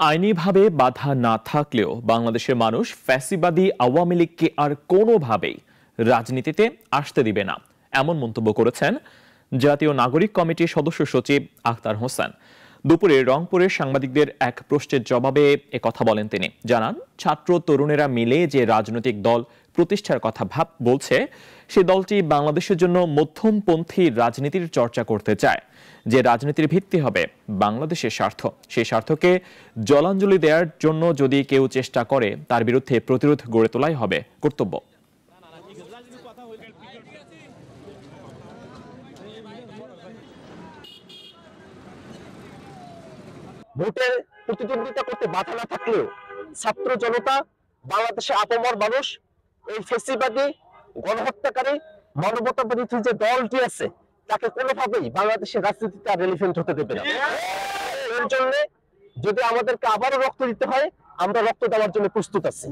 আইনিভাবে বাধা না থাকলেও বাংলাদেশের মানুষ ফ্যাসিবাদী আওয়ামী লীগকে আর কোনোভাবেই রাজনীতিতে আসতে দিবে না, এমন মন্তব্য করেছেন জাতীয় নাগরিক কমিটির সদস্য সচিব আখতার হোসেন। দুপুরে রংপুরের সাংবাদিকদের এক প্রশ্নের জবাবে একথা বলেন তিনি। জানান, ছাত্র তরুণেরা মিলে যে রাজনৈতিক দল প্রতিষ্ঠার কথা বলছে, সে দলটি বাংলাদেশের জন্য মধ্যমপন্থী রাজনীতির চর্চা করতে চায়, যে রাজনীতির ভিত্তি হবে বাংলাদেশের স্বার্থ। সেই স্বার্থকে জলাঞ্জলি দেওয়ার জন্য যদি কেউ চেষ্টা করে, তার বিরুদ্ধে প্রতিরোধ গড়ে তোলাই হবে কর্তব্য। ভোটের প্রতিদ্বন্দ্বিতা করতে বাধা না থাকলেও ছাত্র জনতা, বাংলাদেশের আপামর মানুষ এই ফ্যাসিবাদী গণহত্যাকারী মানবতাবাদী যে দলটি আছে তাকে কোনোভাবেই বাংলাদেশের রাজনীতিতে আর রেলিভেন্ট হতে দেবে না। এর জন্য যদি আমাদেরকে আবারও রক্ত দিতে হয়, আমরা রক্ত দেওয়ার জন্য প্রস্তুত আছি।